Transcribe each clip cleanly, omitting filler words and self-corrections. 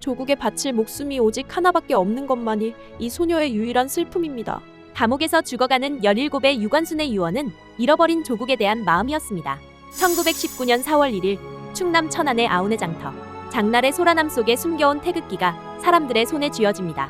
조국에 바칠 목숨이 오직 하나밖에 없는 것만이 이 소녀의 유일한 슬픔입니다. 감옥에서 죽어가는 17의 유관순의 유언은 잃어버린 조국에 대한 마음이었습니다. 1919년 4월 1일 충남 천안의 아우네 장터. 장날의 소란함 속에 숨겨온 태극기가 사람들의 손에 쥐어집니다.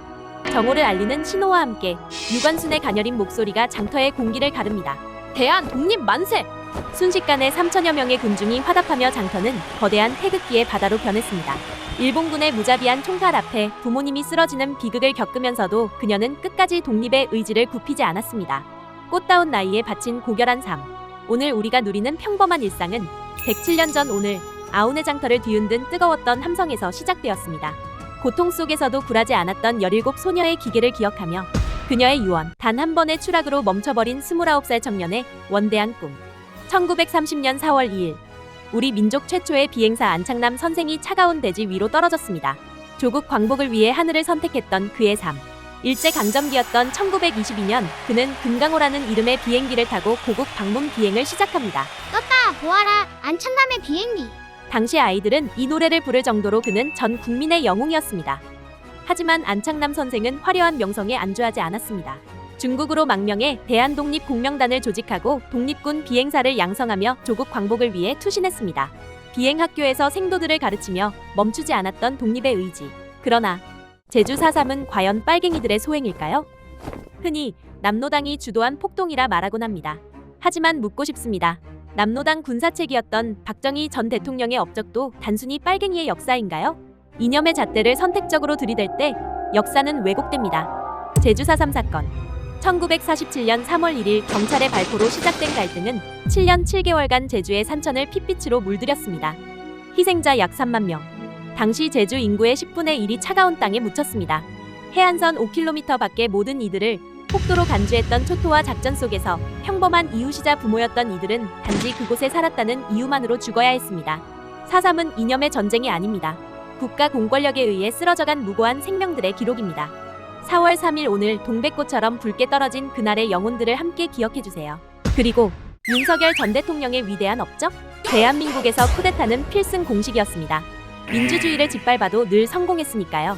정오를 알리는 신호와 함께 유관순의 가녀린 목소리가 장터의 공기를 가릅니다. 대한 독립 만세! 순식간에 3천여 명의 군중이 화답하며 장터는 거대한 태극기의 바다로 변했습니다. 일본군의 무자비한 총칼 앞에 부모님이 쓰러지는 비극을 겪으면서도 그녀는 끝까지 독립의 의지를 굽히지 않았습니다. 꽃다운 나이에 바친 고결한 삶. 오늘 우리가 누리는 평범한 일상은 107년 전 오늘 아우네 장터를 뒤흔든 뜨거웠던 함성에서 시작되었습니다. 고통 속에서도 굴하지 않았던 17 소녀의 기계를 기억하며 그녀의 유언, 단 한 번의 추락으로 멈춰버린 29살 청년의 원대한 꿈. 1930년 4월 2일 우리 민족 최초의 비행사 안창남 선생이 차가운 대지 위로 떨어졌습니다. 조국 광복을 위해 하늘을 선택했던 그의 삶. 일제강점기였던 1922년 그는 금강호라는 이름의 비행기를 타고 고국 방문 비행을 시작합니다. 떴다 보아라 안창남의 비행기. 당시 아이들은 이 노래를 부를 정도로 그는 전 국민의 영웅이었습니다. 하지만 안창남 선생은 화려한 명성에 안주하지 않았습니다. 중국으로 망명해 대한독립공명단을 조직하고 독립군 비행사를 양성하며 조국 광복을 위해 투신했습니다. 비행학교에서 생도들을 가르치며 멈추지 않았던 독립의 의지. 그러나 제주 4.3은 과연 빨갱이들의 소행일까요? 흔히 남노당이 주도한 폭동이라 말하곤 합니다. 하지만 묻고 싶습니다. 남노당 군사책이었던 박정희 전 대통령의 업적도 단순히 빨갱이의 역사인가요? 이념의 잣대를 선택적으로 들이댈 때 역사는 왜곡됩니다. 제주 4.3 사건. 1947년 3월 1일 경찰의 발포로 시작된 갈등은 7년 7개월간 제주의 산천을 핏빛으로 물들였습니다. 희생자 약 3만 명. 당시 제주 인구의 10분의 1이 차가운 땅에 묻혔습니다. 해안선 5km 밖의 모든 이들을 폭도로 간주했던 초토화 작전 속에서 평범한 이웃이자 부모였던 이들은 단지 그곳에 살았다는 이유만으로 죽어야 했습니다. 4.3은 이념의 전쟁이 아닙니다. 국가 공권력에 의해 쓰러져간 무고한 생명들의 기록입니다. 4월 3일 오늘 동백꽃처럼 붉게 떨어진 그날의 영혼들을 함께 기억해주세요. 그리고 윤석열 전 대통령의 위대한 업적? 대한민국에서 쿠데타는 필승 공식이었습니다. 민주주의를 짓밟아도 늘 성공했으니까요.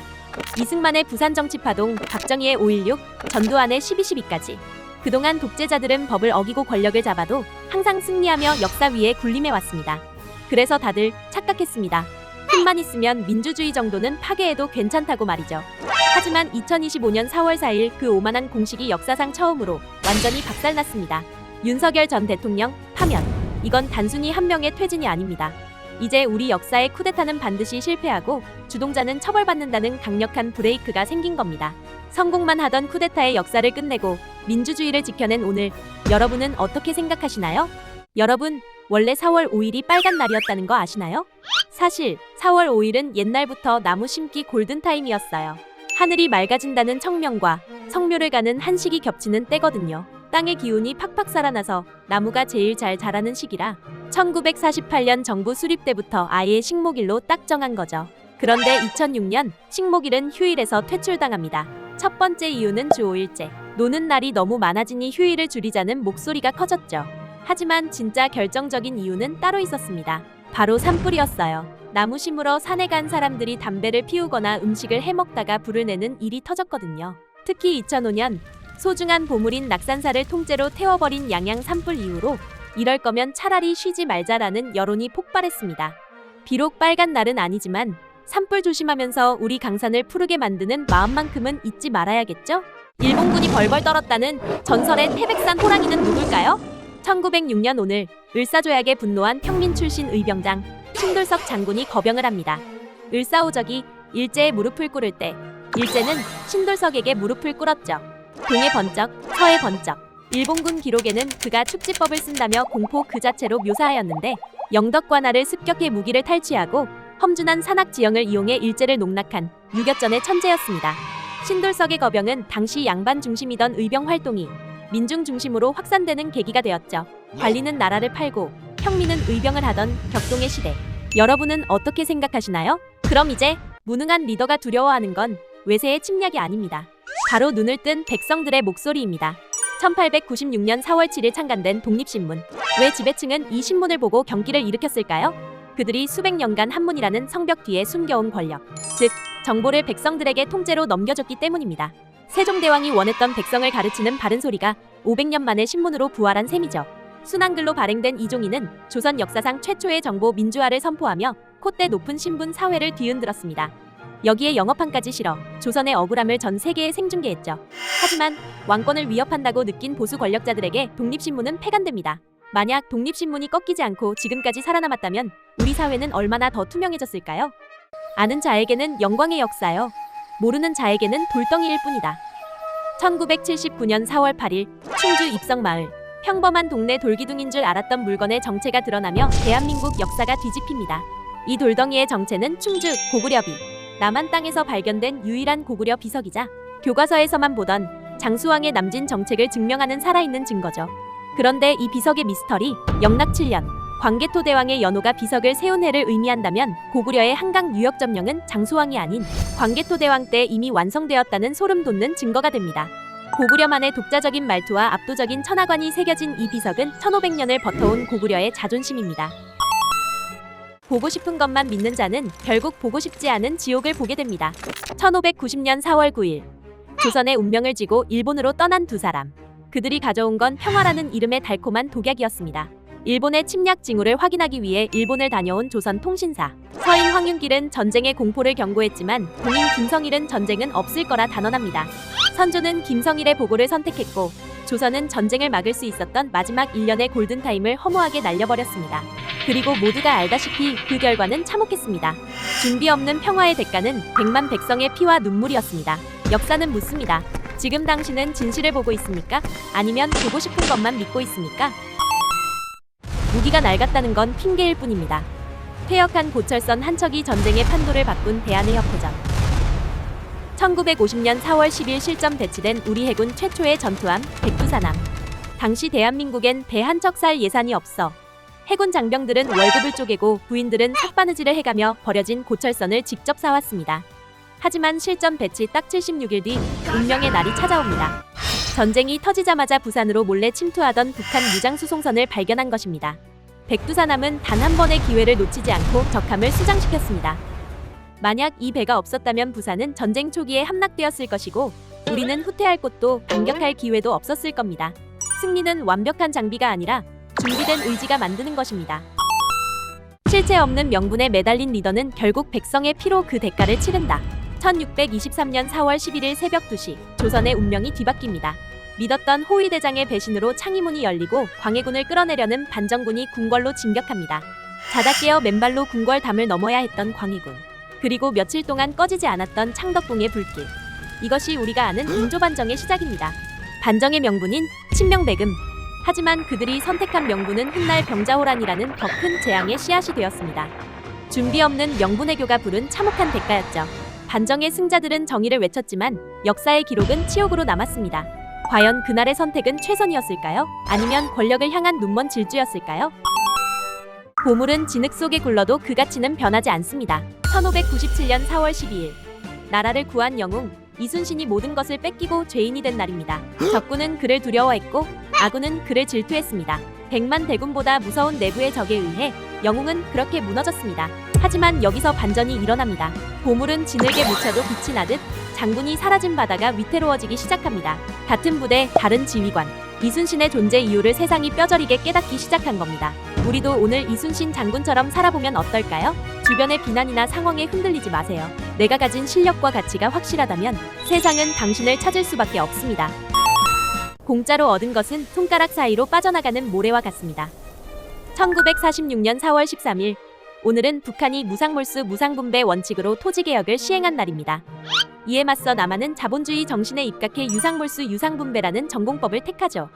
이승만의 부산정치파동, 박정희의 5.16, 전두환의 12.12까지. 그동안 독재자들은 법을 어기고 권력을 잡아도 항상 승리하며 역사 위에 군림해왔습니다. 그래서 다들 착각했습니다. 힘만 있으면 민주주의 정도는 파괴해도 괜찮다고 말이죠. 하지만 2025년 4월 4일 그 오만한 공식이 역사상 처음으로 완전히 박살났습니다. 윤석열 전 대통령 파면. 이건 단순히 한 명의 퇴진이 아닙니다. 이제 우리 역사의 쿠데타는 반드시 실패하고 주동자는 처벌받는다는 강력한 브레이크가 생긴 겁니다. 성공만 하던 쿠데타의 역사를 끝내고 민주주의를 지켜낸 오늘, 여러분은 어떻게 생각하시나요? 여러분, 원래 4월 5일이 빨간 날이었다는 거 아시나요? 사실 4월 5일은 옛날부터 나무 심기 골든타임이었어요. 하늘이 맑아진다는 청명과 성묘를 가는 한식이 겹치는 때거든요. 땅의 기운이 팍팍 살아나서 나무가 제일 잘 자라는 시기라 1948년 정부 수립 때부터 아예 식목일로 딱 정한 거죠. 그런데 2006년 식목일은 휴일에서 퇴출당합니다. 첫 번째 이유는 주 5일째. 노는 날이 너무 많아지니 휴일을 줄이자는 목소리가 커졌죠. 하지만 진짜 결정적인 이유는 따로 있었습니다. 바로 산불이었어요. 나무 심으러 산에 간 사람들이 담배를 피우거나 음식을 해먹다가 불을 내는 일이 터졌거든요. 특히 2005년 소중한 보물인 낙산사를 통째로 태워버린 양양 산불 이후로 이럴 거면 차라리 쉬지 말자라는 여론이 폭발했습니다. 비록 빨간 날은 아니지만 산불 조심하면서 우리 강산을 푸르게 만드는 마음만큼은 잊지 말아야겠죠? 일본군이 벌벌 떨었다는 전설의 태백산 호랑이는 누굴까요? 1906년 오늘 을사조약에 분노한 평민 출신 의병장 신돌석 장군이 거병을 합니다. 을사오적이 일제에 무릎을 꿇을 때 일제는 신돌석에게 무릎을 꿇었죠. 동해 번쩍, 서해 번쩍. 일본군 기록에는 그가 축지법을 쓴다며 공포 그 자체로 묘사하였는데 영덕관할을 습격해 무기를 탈취하고 험준한 산악 지형을 이용해 일제를 농락한 유격전의 천재였습니다. 신돌석의 거병은 당시 양반 중심이던 의병 활동이 민중 중심으로 확산되는 계기가 되었죠. 관리는 나라를 팔고 평민은 의병을 하던 격동의 시대. 여러분은 어떻게 생각하시나요? 그럼 이제 무능한 리더가 두려워하는 건 외세의 침략이 아닙니다. 바로 눈을 뜬 백성들의 목소리입니다. 1896년 4월 7일 창간된 독립신문. 왜 지배층은 이 신문을 보고 경기를 일으켰을까요? 그들이 수백 년간 한문이라는 성벽 뒤에 숨겨온 권력, 즉 정보를 백성들에게 통째로 넘겨줬기 때문입니다. 세종대왕이 원했던 백성을 가르치는 바른 소리가 500년 만에 신문으로 부활한 셈이죠. 순한글로 발행된 이종이는 조선 역사상 최초의 정보 민주화를 선포하며 콧대 높은 신분 사회를 뒤흔들었습니다. 여기에 영어판까지 실어 조선의 억울함을 전 세계에 생중계했죠. 하지만 왕권을 위협한다고 느낀 보수 권력자들에게 독립신문은 폐간됩니다. 만약 독립신문이 꺾이지 않고 지금까지 살아남았다면 우리 사회는 얼마나 더 투명해졌을까요? 아는 자에게는 영광의 역사요. 모르는 자에게는 돌덩이일 뿐이다. 1979년 4월 8일 충주 입성마을. 평범한 동네 돌기둥인 줄 알았던 물건의 정체가 드러나며 대한민국 역사가 뒤집힙니다. 이 돌덩이의 정체는 충주 고구려비. 남한 땅에서 발견된 유일한 고구려 비석이자 교과서에서만 보던 장수왕의 남진 정책을 증명하는 살아있는 증거죠. 그런데 이 비석의 미스터리, 영락 7년 광개토 대왕의 연호가 비석을 세운 해를 의미한다면 고구려의 한강 유역 점령은 장수왕이 아닌 광개토 대왕 때 이미 완성되었다는 소름 돋는 증거가 됩니다. 고구려만의 독자적인 말투와 압도적인 천하관이 새겨진 이 비석은 1500년을 버텨온 고구려의 자존심입니다. 보고 싶은 것만 믿는 자는 결국 보고 싶지 않은 지옥을 보게 됩니다. 1590년 4월 9일 조선의 운명을 쥐고 일본으로 떠난 두 사람. 그들이 가져온 건 평화라는 이름의 달콤한 독약이었습니다. 일본의 침략 징후를 확인하기 위해 일본을 다녀온 조선 통신사. 서인 황윤길은 전쟁의 공포를 경고했지만 공인 김성일은 전쟁은 없을 거라 단언합니다. 선조는 김성일의 보고를 선택했고 조선은 전쟁을 막을 수 있었던 마지막 1년의 골든타임을 허무하게 날려버렸습니다. 그리고 모두가 알다시피 그 결과는 참혹했습니다. 준비 없는 평화의 대가는 100만 백성의 피와 눈물이었습니다. 역사는 묻습니다. 지금 당신은 진실을 보고 있습니까? 아니면 보고 싶은 것만 믿고 있습니까? 무기가 낡았다는 건 핑계일 뿐입니다. 퇴역한 고철선 한 척이 전쟁의 판도를 바꾼 대한의 협회전. 1950년 4월 10일 실전 배치된 우리 해군 최초의 전투함 백두산함. 당시 대한민국엔 배 한 척 살 예산이 없어 해군 장병들은 월급을 쪼개고 부인들은 삭바느질을 해가며 버려진 고철선을 직접 사왔습니다. 하지만 실전 배치 딱 76일 뒤 운명의 날이 찾아옵니다. 전쟁이 터지자마자 부산으로 몰래 침투하던 북한 무장수송선을 발견한 것입니다. 백두산함은 단 한 번의 기회를 놓치지 않고 적함을 수장시켰습니다. 만약 이 배가 없었다면 부산은 전쟁 초기에 함락되었을 것이고 우리는 후퇴할 곳도 반격할 기회도 없었을 겁니다. 승리는 완벽한 장비가 아니라 준비된 의지가 만드는 것입니다. 실체 없는 명분에 매달린 리더는 결국 백성의 피로 그 대가를 치른다. 1623년 4월 11일 새벽 2시 조선의 운명이 뒤바뀝니다. 믿었던 호위대장의 배신으로 창의문이 열리고 광해군을 끌어내려는 반정군이 궁궐로 진격합니다. 자다 깨어 맨발로 궁궐담을 넘어야 했던 광해군. 그리고 며칠 동안 꺼지지 않았던 창덕궁의 불길. 이것이 우리가 아는 인조반정의 시작입니다. 반정의 명분인 친명배금. 하지만 그들이 선택한 명분은 훗날 병자호란이라는 더 큰 재앙의 씨앗이 되었습니다. 준비 없는 명분외교가 부른 참혹한 대가였죠. 반정의 승자들은 정의를 외쳤지만 역사의 기록은 치욕으로 남았습니다. 과연 그날의 선택은 최선이었을까요? 아니면 권력을 향한 눈먼 질주였을까요? 보물은 진흙 속에 굴러도 그 가치는 변하지 않습니다. 1597년 4월 12일 나라를 구한 영웅 이순신이 모든 것을 뺏기고 죄인이 된 날입니다. 적군은 그를 두려워했고 아군은 그를 질투했습니다. 100만 대군보다 무서운 내부의 적에 의해 영웅은 그렇게 무너졌습니다. 하지만 여기서 반전이 일어납니다. 보물은 진흙에 묻혀도 빛이 나듯 장군이 사라진 바다가 위태로워지기 시작합니다. 같은 부대, 다른 지휘관. 이순신의 존재 이유를 세상이 뼈저리게 깨닫기 시작한 겁니다. 우리도 오늘 이순신 장군처럼 살아보면 어떨까요? 주변의 비난이나 상황에 흔들리지 마세요. 내가 가진 실력과 가치가 확실하다면 세상은 당신을 찾을 수밖에 없습니다. 공짜로 얻은 것은 손가락 사이로 빠져나가는 모래와 같습니다. 1946년 4월 13일 오늘은 북한이 무상몰수 무상분배 원칙으로 토지개혁을 시행한 날입니다. 이에 맞서 남한은 자본주의 정신에 입각해 유상몰수 유상분배라는 전공법을 택하죠.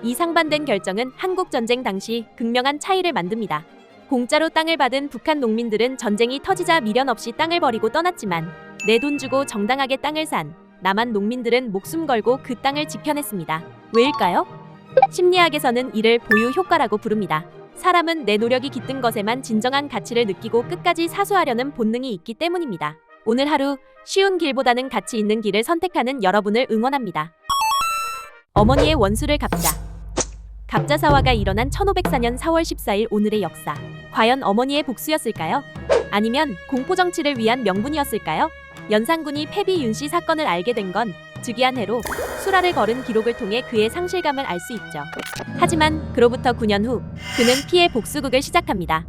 이 상반된 결정은 한국전쟁 당시 극명한 차이를 만듭니다. 공짜로 땅을 받은 북한 농민들은 전쟁이 터지자 미련 없이 땅을 버리고 떠났지만 내 돈 주고 정당하게 땅을 산 남한 농민들은 목숨 걸고 그 땅을 지켜냈습니다. 왜일까요? 심리학에서는 이를 보유 효과라고 부릅니다. 사람은 내 노력이 깃든 것에만 진정한 가치를 느끼고 끝까지 사수하려는 본능이 있기 때문입니다. 오늘 하루 쉬운 길보다는 가치 있는 길을 선택하는 여러분을 응원합니다. 어머니의 원수를 갚자. 갑자사화가 일어난 1504년 4월 14일 오늘의 역사. 과연 어머니의 복수였을까요? 아니면 공포정치를 위한 명분이었을까요? 연산군이 패비 윤씨 사건을 알게 된 건 즉위한 해로 수라를 걸은 기록을 통해 그의 상실감을 알 수 있죠. 하지만 그로부터 9년 후 그는 피해 복수극을 시작합니다.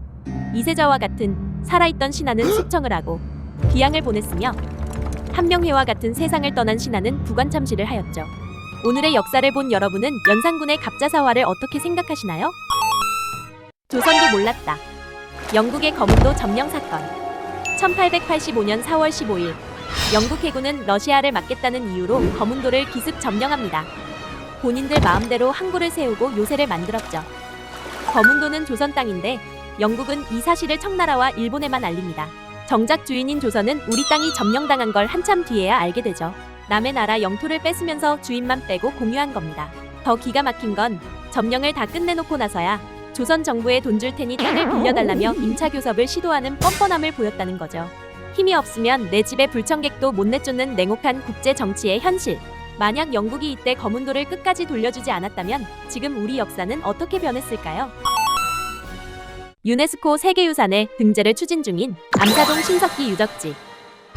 이세자와 같은 살아있던 신하는 숙청을 하고 비양을 보냈으며 한명회와 같은 세상을 떠난 신하는 부관참시를 하였죠. 오늘의 역사를 본 여러분은 연산군의 갑자사화를 어떻게 생각하시나요? 조선도 몰랐다. 영국의 거문도 점령 사건. 1885년 4월 15일 영국 해군은 러시아를 막겠다는 이유로 거문도를 기습 점령합니다. 본인들 마음대로 항구를 세우고 요새를 만들었죠. 거문도는 조선 땅인데 영국은 이 사실을 청나라와 일본에만 알립니다. 정작 주인인 조선은 우리 땅이 점령당한 걸 한참 뒤에야 알게 되죠. 남의 나라 영토를 뺏으면서 주인만 빼고 공유한 겁니다. 더 기가 막힌 건 점령을 다 끝내놓고 나서야 조선 정부에 돈 줄 테니 땅을 빌려달라며 임차 교섭을 시도하는 뻔뻔함을 보였다는 거죠. 힘이 없으면 내 집에 불청객도 못 내쫓는 냉혹한 국제 정치의 현실. 만약 영국이 이때 거문도를 끝까지 돌려주지 않았다면 지금 우리 역사는 어떻게 변했을까요? 유네스코 세계유산에 등재를 추진 중인 암사동 신석기 유적지.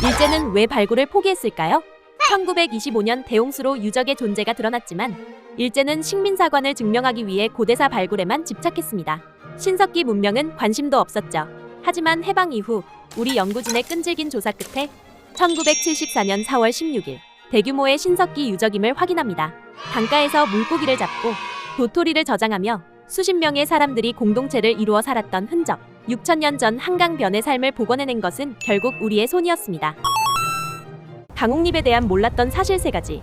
일제는 왜 발굴을 포기했을까요? 1925년 대홍수로 유적의 존재가 드러났지만 일제는 식민사관을 증명하기 위해 고대사 발굴에만 집착했습니다. 신석기 문명은 관심도 없었죠. 하지만 해방 이후 우리 연구진의 끈질긴 조사 끝에 1974년 4월 16일 대규모의 신석기 유적임을 확인합니다. 강가에서 물고기를 잡고 도토리를 저장하며 수십 명의 사람들이 공동체를 이루어 살았던 흔적. 6천년 전 한강변의 삶을 복원해낸 것은 결국 우리의 손이었습니다. 강옥립에 대한 몰랐던 사실 3가지.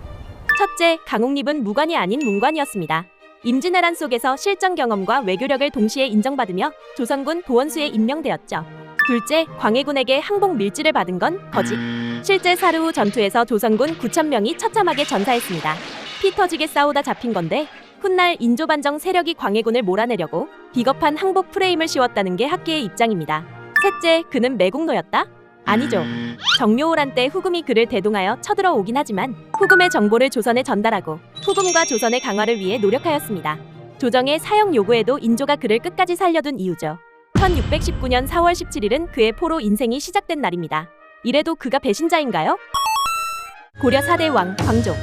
첫째, 강옥립은 무관이 아닌 문관이었습니다. 임진왜란 속에서 실전 경험과 외교력을 동시에 인정받으며 조선군 도원수에 임명되었죠. 둘째, 광해군에게 항복 밀지를 받은 건 거짓. 실제 사르후 전투에서 조선군 9,000명이 처참하게 전사했습니다. 피 터지게 싸우다 잡힌 건데 훗날 인조반정 세력이 광해군을 몰아내려고 비겁한 항복 프레임을 씌웠다는 게 학계의 입장입니다. 셋째, 그는 매국노였다? 아니죠. 정묘호란 때 후금이 그를 대동하여 쳐들어 오긴 하지만 후금의 정보를 조선에 전달하고 후금과 조선의 강화를 위해 노력하였습니다. 조정의 사형 요구에도 인조가 그를 끝까지 살려둔 이유죠. 1619년 4월 17일은 그의 포로 인생이 시작된 날입니다. 이래도 그가 배신자인가요? 고려 4대 왕 광종.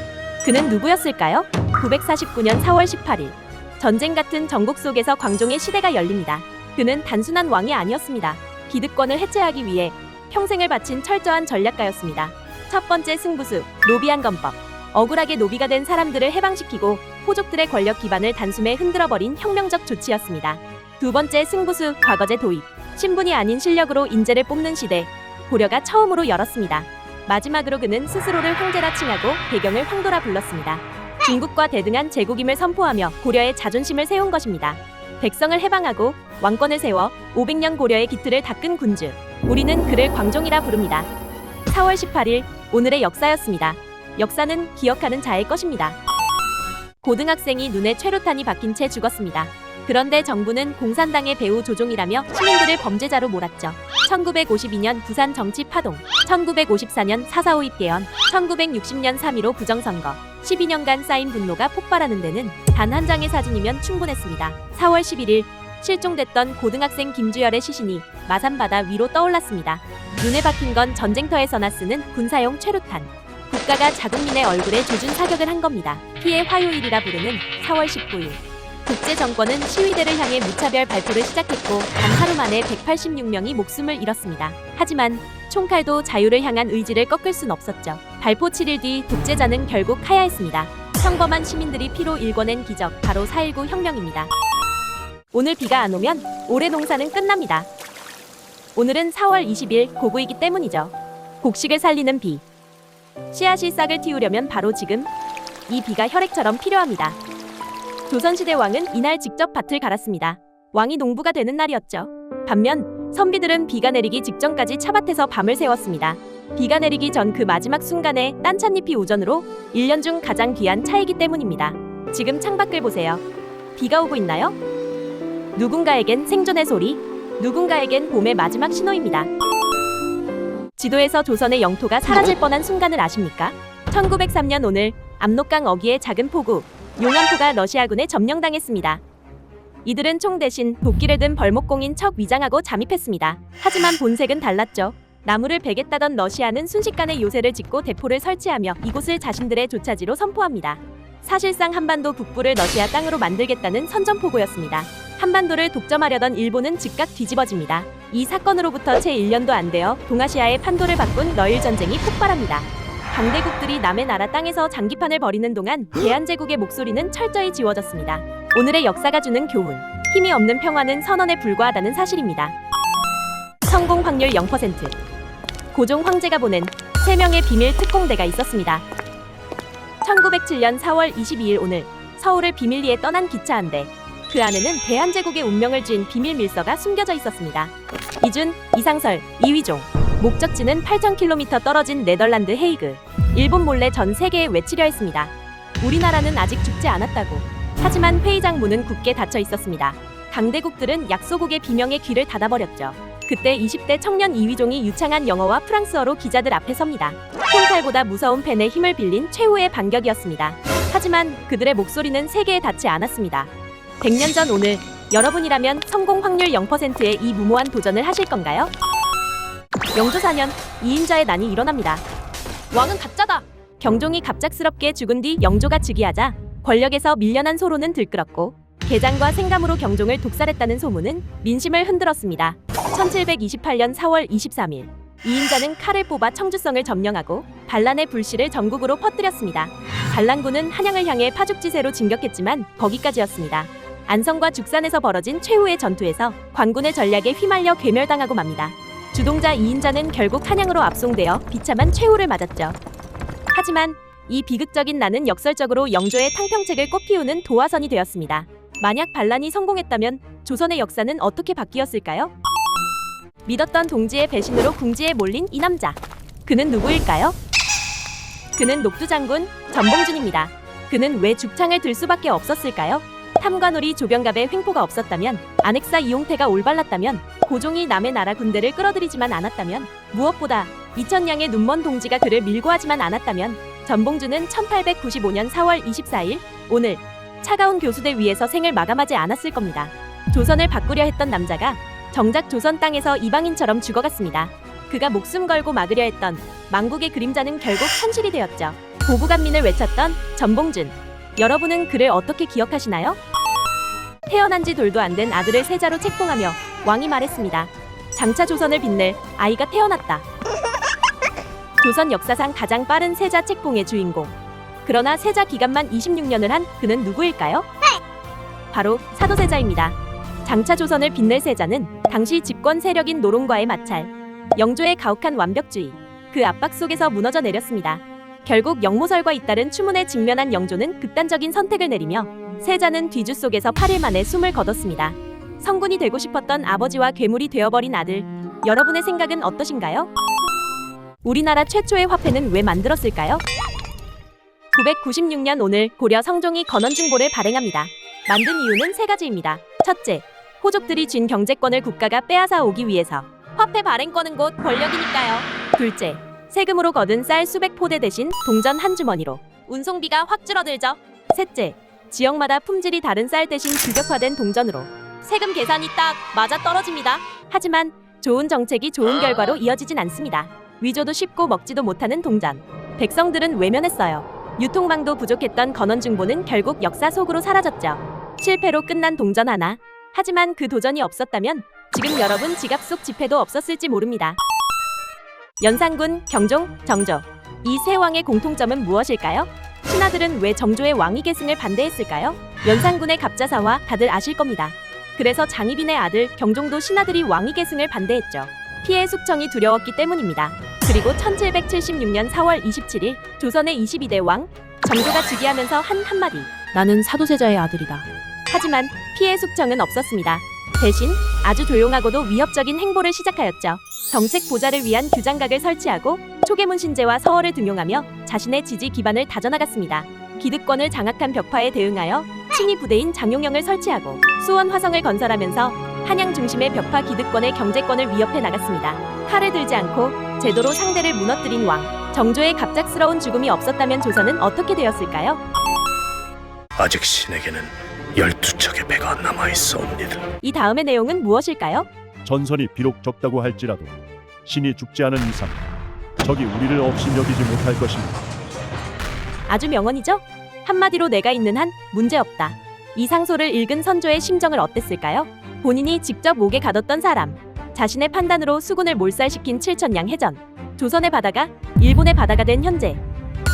그는 누구였을까요? 949년 4월 18일 전쟁 같은 전국 속에서 광종의 시대가 열립니다. 그는 단순한 왕이 아니었습니다. 기득권을 해체하기 위해 평생을 바친 철저한 전략가였습니다. 첫 번째 승부수, 노비한 건법. 억울하게 노비가 된 사람들을 해방시키고 호족들의 권력 기반을 단숨에 흔들어버린 혁명적 조치였습니다. 두 번째 승부수, 과거제 도입. 신분이 아닌 실력으로 인재를 뽑는 시대. 고려가 처음으로 열었습니다. 마지막으로 그는 스스로를 황제라 칭하고 배경을 황도라 불렀습니다. 중국과 대등한 제국임을 선포하며 고려의 자존심을 세운 것입니다. 백성을 해방하고 왕권을 세워 500년 고려의 기틀을 닦은 군주. 우리는 그를 광종이라 부릅니다. 4월 18일 오늘의 역사였습니다. 역사는 기억하는 자의 것입니다. 고등학생이 눈에 최루탄이 박힌 채 죽었습니다. 그런데 정부는 공산당의 배후 조종이라며 시민들을 범죄자로 몰았죠. 1952년 부산 정치 파동, 1954년 4.45 입대헌, 1960년 3.15 부정선거, 12년간 쌓인 분노가 폭발하는 데는 단 한 장의 사진이면 충분했습니다. 4월 11일 실종됐던 고등학생 김주열의 시신이 마산바다 위로 떠올랐습니다. 눈에 박힌 건 전쟁터에서나 쓰는 군사용 최루탄. 국가가 자국민의 얼굴에 조준 사격을 한 겁니다. 피해 화요일이라 부르는 4월 19일. 국제 정권은 시위대를 향해 무차별 발포를 시작했고 단 하루 만에 186명이 목숨을 잃었습니다. 하지만 총칼도 자유를 향한 의지를 꺾을 순 없었죠. 발포 7일 뒤 독재자는 결국 하야했습니다. 평범한 시민들이 피로 일궈낸 기적, 바로 4.19 혁명입니다. 오늘 비가 안 오면 올해 농사는 끝납니다. 오늘은 4월 20일 고구이기 때문이죠. 곡식을 살리는 비. 씨앗이 싹을 틔우려면 바로 지금 이 비가 혈액처럼 필요합니다. 조선시대 왕은 이날 직접 밭을 갈았습니다. 왕이 농부가 되는 날이었죠. 반면 선비들은 비가 내리기 직전까지 차밭에서 밤을 새웠습니다. 비가 내리기 전 그 마지막 순간에 딴 찻잎이 우전으로 1년 중 가장 귀한 차이기 때문입니다. 지금 창밖을 보세요. 비가 오고 있나요? 누군가에겐 생존의 소리, 누군가에겐 봄의 마지막 신호입니다. 지도에서 조선의 영토가 사라질 뻔한 순간을 아십니까? 1903년 오늘 압록강 어귀의 작은 포구 용안포가 러시아군에 점령당했습니다. 이들은 총 대신 도끼를 든 벌목공인 척 위장하고 잠입했습니다. 하지만 본색은 달랐죠. 나무를 베겠다던 러시아는 순식간에 요새를 짓고 대포를 설치하며 이곳을 자신들의 조차지로 선포합니다. 사실상 한반도 북부를 러시아 땅으로 만들겠다는 선전포고였습니다. 한반도를 독점하려던 일본은 즉각 뒤집어집니다. 이 사건으로부터 채 1년도 안 되어 동아시아의 판도를 바꾼 러일 전쟁이 폭발합니다. 강대국들이 남의 나라 땅에서 장기판을 벌이는 동안 대한제국의 목소리는 철저히 지워졌습니다. 오늘의 역사가 주는 교훈, 힘이 없는 평화는 선언에 불과하다는 사실입니다. 성공 확률 0%. 고종 황제가 보낸 3명의 비밀 특공대가 있었습니다. 1907년 4월 22일 오늘 서울을 비밀리에 떠난 기차 한 대. 그 안에는 대한제국의 운명을 쥔 비밀 밀서가 숨겨져 있었습니다. 이준, 이상설, 이휘종. 목적지는 8,000km 떨어진 네덜란드 헤이그. 일본 몰래 전 세계에 외치려 했습니다. 우리나라는 아직 죽지 않았다고. 하지만 회의장 문은 굳게 닫혀 있었습니다. 강대국들은 약소국의 비명에 귀를 닫아버렸죠. 그때 20대 청년 이휘종이 유창한 영어와 프랑스어로 기자들 앞에 섭니다. 총칼보다 무서운 펜의 힘을 빌린 최후의 반격이었습니다. 하지만 그들의 목소리는 세계에 닿지 않았습니다. 100년 전 오늘 여러분이라면 성공 확률 0%의 이 무모한 도전을 하실 건가요? 영조 4년 이인자의 난이 일어납니다. 왕은 가짜다! 경종이 갑작스럽게 죽은 뒤 영조가 즉위하자 권력에서 밀려난 소론은 들끓었고 개장과 생감으로 경종을 독살했다는 소문은 민심을 흔들었습니다. 1728년 4월 23일 이인자는 칼을 뽑아 청주성을 점령하고 반란의 불씨를 전국으로 퍼뜨렸습니다. 반란군은 한양을 향해 파죽지세로 진격했지만 거기까지였습니다. 안성과 죽산에서 벌어진 최후의 전투에서 관군의 전략에 휘말려 괴멸당하고 맙니다. 주동자 이인자는 결국 한양으로 압송되어 비참한 최후를 맞았죠. 하지만 이 비극적인 난은 역설적으로 영조의 탕평책을 꽃피우는 도화선이 되었습니다. 만약 반란이 성공했다면 조선의 역사는 어떻게 바뀌었을까요? 믿었던 동지의 배신으로 궁지에 몰린 이 남자. 그는 누구일까요? 그는 녹두장군 전봉준입니다. 그는 왜 죽창을 들 수밖에 없었을까요? 탐관오리 조병갑의 횡포가 없었다면, 안핵사 이용태가 올발랐다면, 고종이 남의 나라 군대를 끌어들이지만 않았다면, 무엇보다 이천냥의 눈먼 동지가 그를 밀고 하지만 않았다면 전봉준은 1895년 4월 24일 오늘 차가운 교수대 위에서 생을 마감하지 않았을 겁니다. 조선을 바꾸려 했던 남자가 정작 조선 땅에서 이방인처럼 죽어갔습니다. 그가 목숨 걸고 막으려 했던 망국의 그림자는 결국 현실이 되었죠. 고부간민을 외쳤던 전봉준. 여러분은 그를 어떻게 기억하시나요? 태어난 지 돌도 안 된 아들을 세자로 책봉하며 왕이 말했습니다. 장차 조선을 빛낼 아이가 태어났다. 조선 역사상 가장 빠른 세자 책봉의 주인공. 그러나 세자 기간만 26년을 한 그는 누구일까요? 바로 사도세자입니다. 장차 조선을 빛낼 세자는 당시 집권 세력인 노론과의 마찰, 영조의 가혹한 완벽주의, 그 압박 속에서 무너져 내렸습니다. 결국 영모설과 잇따른 추문에 직면한 영조는 극단적인 선택을 내리며 세자는 뒤주 속에서 8일 만에 숨을 거뒀습니다. 성군이 되고 싶었던 아버지와 괴물이 되어버린 아들, 여러분의 생각은 어떠신가요? 우리나라 최초의 화폐는 왜 만들었을까요? 996년 오늘 고려 성종이 건원증보를 발행합니다. 만든 이유는 3가지입니다. 첫째, 호족들이 쥔 경제권을 국가가 빼앗아 오기 위해서. 화폐 발행권은 곧 권력이니까요. 둘째, 세금으로 거둔 쌀 수백 포대 대신 동전 한 주머니로. 운송비가 확 줄어들죠. 셋째, 지역마다 품질이 다른 쌀 대신 규격화된 동전으로. 세금 계산이 딱 맞아 떨어집니다. 하지만 좋은 정책이 좋은 결과로 이어지진 않습니다. 위조도 쉽고 먹지도 못하는 동전. 백성들은 외면했어요. 유통망도 부족했던 건원중보는 결국 역사 속으로 사라졌죠. 실패로 끝난 동전 하나. 하지만 그 도전이 없었다면 지금 여러분 지갑 속 지폐도 없었을지 모릅니다. 연산군, 경종, 정조. 이 세 왕의 공통점은 무엇일까요? 신하들은 왜 정조의 왕위 계승을 반대했을까요? 연산군의 갑자사화 다들 아실 겁니다. 그래서 장희빈의 아들 경종도 신하들이 왕위 계승을 반대했죠. 피해 숙청이 두려웠기 때문입니다. 그리고 1776년 4월 27일 조선의 22대 왕 정조가 즉위하면서 한 한마디. 나는 사도세자의 아들이다. 하지만 피해 숙청은 없었습니다. 대신 아주 조용하고도 위협적인 행보를 시작하였죠. 정책 보좌를 위한 규장각을 설치하고 초계문 신제와 서얼을 등용하며 자신의 지지 기반을 다져나갔습니다. 기득권을 장악한 벽파에 대응하여 친위 부대인 장용영을 설치하고 수원 화성을 건설하면서 한양 중심의 벽파 기득권의 경제권을 위협해 나갔습니다. 칼을 들지 않고 제도로 상대를 무너뜨린 왕 정조의 갑작스러운 죽음이 없었다면 조선은 어떻게 되었을까요? 아직 신에게는 12척의 배가 남아있사옵니다. 이 다음의 내용은 무엇일까요? 전선이 비록 적다고 할지라도 신이 죽지 않은 이상 적이 우리를 없인 여기지 못할 것입니다. 아주 명언이죠? 한마디로 내가 있는 한 문제없다. 이 상소를 읽은 선조의 심정을 어땠을까요? 본인이 직접 목에 가뒀던 사람, 자신의 판단으로 수군을 몰살시킨 칠천량 해전, 조선의 바다가 일본의 바다가 된 현재,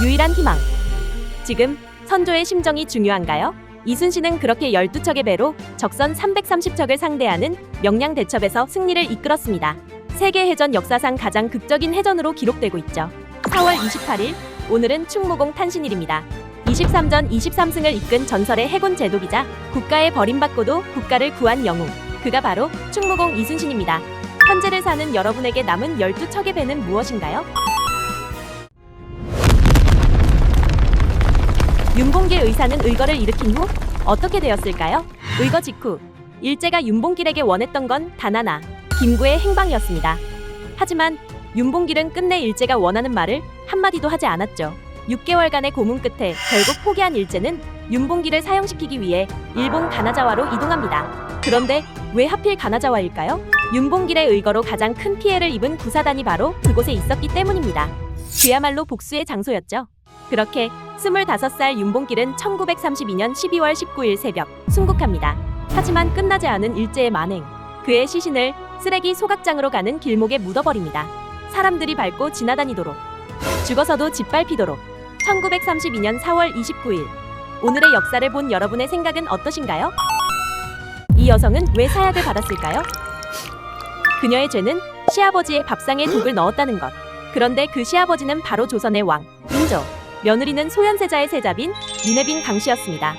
유일한 희망. 지금 선조의 심정이 중요한가요? 이순신은 그렇게 12척의 배로 적선 330척을 상대하는 명량 대첩에서 승리를 이끌었습니다. 세계 해전 역사상 가장 극적인 해전으로 기록되고 있죠. 4월 28일, 오늘은 충무공 탄신일입니다. 23전 23승을 이끈 전설의 해군 제독이자 국가에 버림받고도 국가를 구한 영웅, 그가 바로 충무공 이순신입니다. 현재를 사는 여러분에게 남은 12척의 배는 무엇인가요? 윤봉길 의사는 의거를 일으킨 후 어떻게 되었을까요? 의거 직후 일제가 윤봉길에게 원했던 건 단 하나, 김구의 행방이었습니다. 하지만 윤봉길은 끝내 일제가 원하는 말을 한마디도 하지 않았죠. 6개월간의 고문 끝에 결국 포기한 일제는 윤봉길을 사형시키기 위해 일본 가나자와로 이동합니다. 그런데 왜 하필 가나자와일까요? 윤봉길의 의거로 가장 큰 피해를 입은 구사단이 바로 그곳에 있었기 때문입니다. 그야말로 복수의 장소였죠. 그렇게 25살 윤봉길은 1932년 12월 19일 새벽 순국합니다. 하지만 끝나지 않은 일제의 만행, 그의 시신을 쓰레기 소각장으로 가는 길목에 묻어버립니다. 사람들이 밟고 지나다니도록, 죽어서도 짓밟히도록. 1932년 4월 29일, 오늘의 역사를 본 여러분의 생각은 어떠신가요? 이 여성은 왜 사약을 받았을까요? 그녀의 죄는 시아버지의 밥상에 독을 넣었다는 것. 그런데 그 시아버지는 바로 조선의 왕, 인조. 며느리는 소현세자의 세자빈 민해빈 강씨였습니다.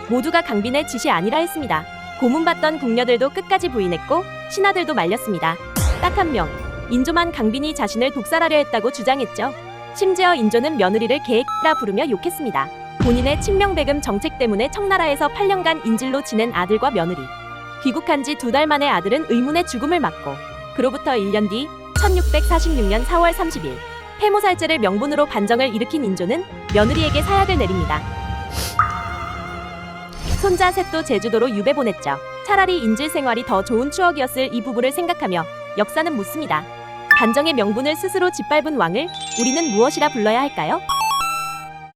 모두가 강빈의 짓이 아니라 했습니다. 고문받던 궁녀들도 끝까지 부인했고 신하들도 말렸습니다. 딱 한 명, 인조만 강빈이 자신을 독살하려 했다고 주장했죠. 심지어 인조는 며느리를 개X라 부르며 욕했습니다. 본인의 친명배금 정책 때문에 청나라에서 8년간 인질로 지낸 아들과 며느리. 귀국한 지 2달 만에 아들은 의문의 죽음을 맞고, 그로부터 1년 뒤 1646년 4월 30일 폐모살제를 명분으로 반정을 일으킨 인조는 며느리에게 사약을 내립니다. 손자 셋도 제주도로 유배 보냈죠. 차라리 인질 생활이 더 좋은 추억이었을 이 부부를 생각하며 역사는 묻습니다. 반정의 명분을 스스로 짓밟은 왕을 우리는 무엇이라 불러야 할까요?